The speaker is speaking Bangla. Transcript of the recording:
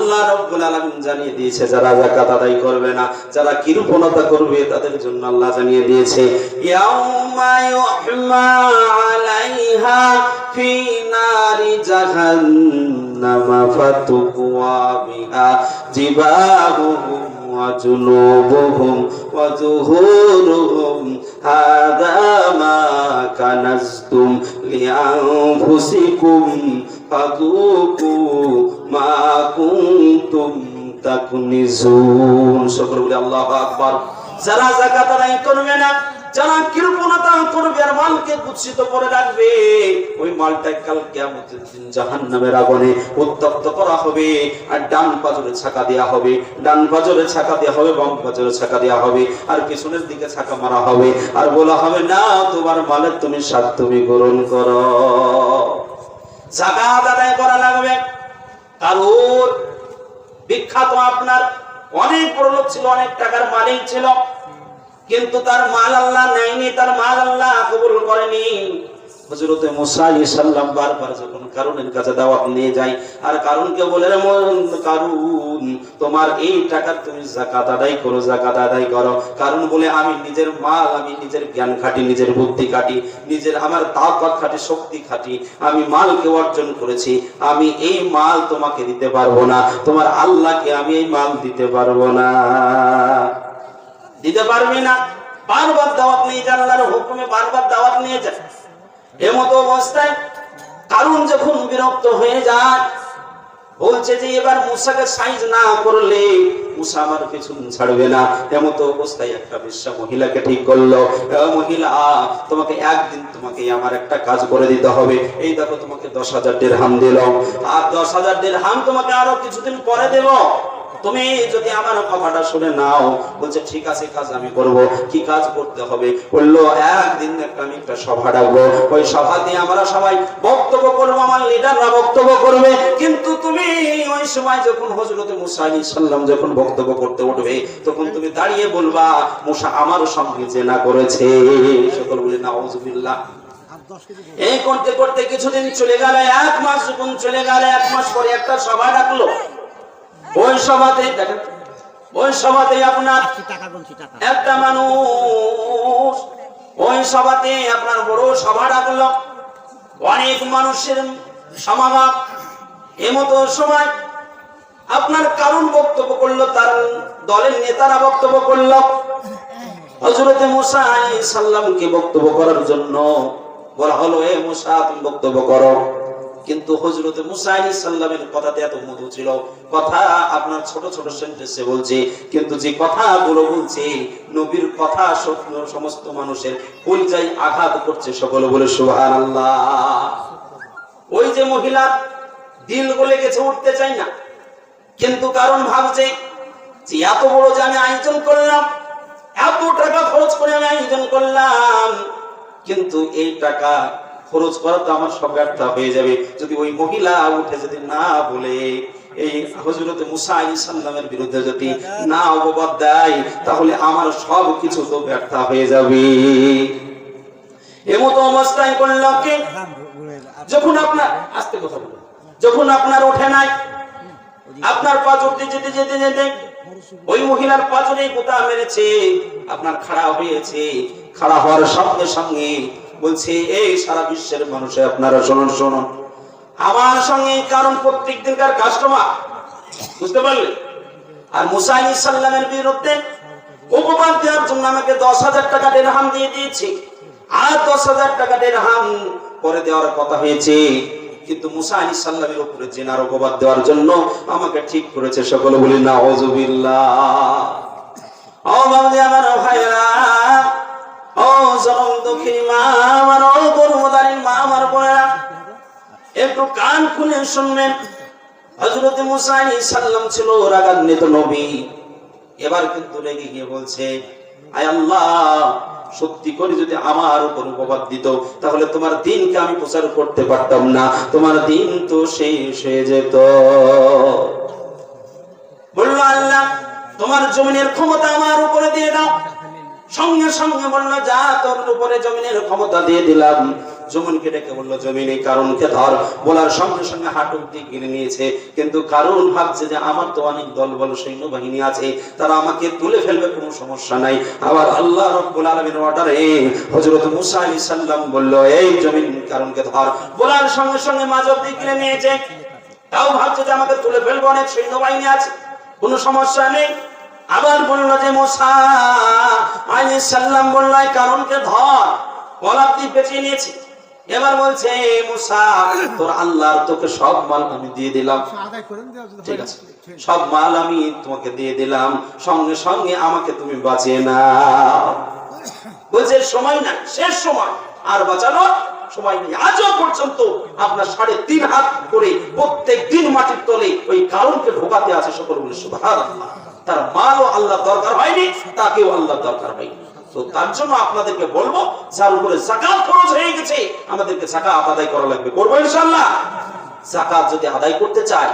আল্লাহ রাব্বুল আলামিন জানিয়ে দিয়েছে যারা যাকাত আদায় করবে না, যারা কৃপণতা করবে তাদের জন্য আল্লাহ জানিয়ে দিয়েছে ইয়াউমা ইউহমা আলাইহা ফি নারি জাহান্নামা ফাতুকওয়া বিহা জিবাহুহুম ওয়া জুনুবুহুম ওয়া যুহুরুহুম হাদা মা কানাজতুম লিআনফুসিকুম ফাযুকু মা কুনতুম তাকনিজুন। সকলে বলি আল্লাহু আকবার। যারা যাকাত আদায় করবে না, যারা কৃপণতা করবে আর মালকে কুৎসিত করে রাখবে, ওই মালটা কাল কিয়ামতের দিন জাহান্নামের আগুনে উত্তপ্ত করা হবে। আর ডান পাজরে ছাকা দেয়া হবে, ডান পাজরে ছাকা দেয়া হবে, বাম পাজরে ছাকা দেয়া হবে, আর পিছনের দিকে ছাকা মারা হবে। আর বলা হবে না তোমার মালের তুমি স্বাদ তুমি গ্রহণ করো। যাকাত আদায় করা লাগবে। কারণ বিখ্যাত আপনার অনেক বড় লোক ছিল, অনেক টাকার মালিক ছিল, কিন্তু তার মাল আল্লাহ নেয়নি, তার মাল আল্লাহ কবুল করেনি। হযরত মুসা আলাইহিস সালাম বারবার যখন কারুনের কাছে দাওয়াত নিয়ে যায়, আর কারুনকে বলে কারুন তোমার এই টাকা তুমি যাকাত আদায় করো, যাকাত আদায় করো। কারুন বলে আমি নিজের মাল, আমি নিজের জ্ঞান খাটি, নিজের বুদ্ধি খাটি, নিজের আমার তাকত খাটি, শক্তি খাটি, আমি মালকে অর্জন করেছি, আমি এই মাল তোমাকে দিতে পারবো না, তোমার আল্লাহকে আমি এই মাল দিতে পারবো না। দিতে পারবি না, বারবার দাওয়াত নিয়ে যান, আল্লাহর হুকুমে বারবার দাওয়াত নিয়ে যান। এমতো অবস্থায় কারুন যখন বিরক্ত হয়ে যায়, বলছে যে এবার মুসাকে সাইজ না করলে মুসা আমার পিছন ছাড়বে না। এমতো অবস্থায় একটা বেশ্যা মহিলাকে ঠিক করলো, মহিলা তোমাকে একদিন তোমাকে আমার একটা কাজ করে দিতে হবে, এই দেখো তোমাকে 10,000 দিরহাম দিলাম, আর 10,000 দিরহাম তোমাকে আরো কিছুদিন পরে দেব, তুমি যদি আমার কথাটা শুনে নাও। বলছে ঠিক আছে, কাজ আমি করব। কি কাজ করতে হবে? বললো একদিন আমি একটা সভা ডাকবো, ওই সভাতে আমরা সবাই বক্তব্য করবো, আমার লিডাররা বক্তব্য করবে, কিন্তু তুমি ওই সময় যখন হযরত মুসা আলাইহিস সালাম যখন বক্তব্য করতে উঠবে, তখন তুমি দাঁড়িয়ে বলবা মুসা আমার সঙ্গে জিনা করেছে। সকল বলে নাউযুবিল্লাহ। এই করতে করতে কিছুদিন চলে গেল, 1 মাস যখন চলে গেল, 1 মাস পরে একটা সভা ডাকলো। ওই সভাতে দেখেন, ওই সভাতে আপনার একটা মানুষ, ওই সভাতে আপনার বড় সভা ডাকলো, অনেক মানুষের সমাগম। এমতো সময় আপনার কারণ বক্তব্য করলো, তার দলের নেতারা বক্তব্য করলো। হযরত মুসা আলাইহিস সালামকে বক্তব্য করার জন্য বলা হলো, এ মুসা তুমি বক্তব্য করো। কিন্তু হযরত মুসা আলাইহিস সালামের কথাতে এত মধু ছিল, কথা আপনার ছোট ছোট সেন্টেন্সে বলছে, কিন্তু যে কথাগুলো বলছে নবীর কথা সমস্ত মানুষের কলিজায় আঘাত করছে। সকলে বলে সুবহানাল্লাহ। ওই যে মহিলা দিল গলে গেছে, উঠতে চাই না, কিন্তু কারণ ভাবছে যে এত বড় যে আমি আয়োজন করলাম, এত টাকা খরচ করে আমি আয়োজন করলাম, কিন্তু এই টাকা খরচ করা তো আমার সব ব্যর্থ হয়ে যাবে যদি ওই মহিলা উঠে যদি না বলে, এই হযরত মুসা আলাইহিস সালামের বিরুদ্ধে যদি না অপবাদ দেয়, তাহলে আমার সব কিছু তো ব্যর্থ হয়ে যাবে। এমতো অবস্থায় করল কি, যখন আপনার আস্তে কথা বলুন, যখন আপনার ওঠে নাই, আপনার পা চড়তে যেতে যেতে যেতে ওই মহিলার পাজরে গোতা মেরেছে, আপনার খাড়া হয়েছে। খাড়া হওয়ার সঙ্গে সঙ্গে বলছে, এই সারা বিশ্বের মানুষে আপনারা শুনুন শুনুন, আমার সঙ্গে কারণ প্রত্যেক দিনকার কাস্টমার, বুঝতে পারলে? আর মুসা আলাইহিস সালামের বিরুদ্ধে উপবাদ দেওয়ার জন্য আমাকে 10,000 টাকা দিরহাম দিয়ে দিয়েছে, আর 10,000 টাকা দিরহাম পরে দেওয়ার কথা হয়েছে, কিন্তু মুসা আলাইহিস সালামের উপরে জিনার উপবাদ দেওয়ার জন্য আমাকে ঠিক করেছে। সকলে বলি নাউযুবিল্লাহ। ও বাবা আমার ভাইরা, ও জনম দুঃখী মা আমার, ও গর্ভধারী মা আমার বোনেরা, একটু কান খুলে শুনবেন। হযরত মুসা আলাইহিস সালাম ছিল রাগান্বিত নবী। এবার কিন্তু রেগে গিয়ে বলছে, আয় আল্লাহ, সত্যি করে যদি আমার উপর উপবাদ দিত, তাহলে তোমার দিনকে আমি প্রচার করতে পারতাম না, তোমার দিন তো শেষ হয়ে যেত। বলল, আল্লাহ তোমার জমিনের ক্ষমতা আমার উপরে দিয়ে দাও, সঙ্গে সঙ্গে বললো যা তোর উপরে জমিনের ক্ষমতা দিয়ে দিলাম। জমিনকে ডেকে বললো জমিন এই কারণকে ধর। বলার সঙ্গে সঙ্গে হাঁটু দিয়ে গিলে নিয়েছে। কিন্তু কারণ ভাবছে যে আমার তো অনেক দলবল সৈন্যবাহিনী আছে, তারা আমাকে তুলে ফেলবে, কোনো সমস্যা নাই। আবার আল্লাহ রাব্বুল আলামিনের অর্ডারে হযরত মুসা আলাইহিস সালাম বলল এই জমিন কারণকে ধর। বলার সঙ্গে সঙ্গে মাঝ দিয়ে গিলে নিয়েছে। তাও ভাবছে যে আমাকে তুলে ফেলবে, অনেক সৈন্যবাহিনী আছে, কোনো সমস্যা নেই। আবার বললো যে মুসা আলাইহিস সালাম বলল এই কারণকে ধর। গলা দিয়ে পেঁচিয়ে নিয়েছে। এবার বলছে মুসা তোর আল্লাহর তোকে সব মাল আমি দিয়ে দিলাম, ঠিক আছে, সব মাল আমি তোমাকে দিয়ে দিলাম, সঙ্গে সঙ্গে আমাকে তুমি বাঁচিয়ে নাও। বলছে সময় না, শেষ সময়, আর বাঁচানো সময় নেই। আজও পর্যন্ত আপনার 3.5 হাত করে প্রত্যেক দিন মাটির তলে ওই কারণকে ঢোকাতে আছে। সকল বলে সুবহানাল্লাহ। তার মালও আল্লাহ দরকার হয়নি, তাকেও আল্লাহ দরকার হয়নি। তো তার জন্য আপনাদেরকে বলবো যার উপরে যাকাত ফরজ হয়ে গেছে আমাদেরকে যাকাত আদায় করা লাগবে। করবো ইনশাআল্লাহ। যাকাত যদি আদায় করতে চায়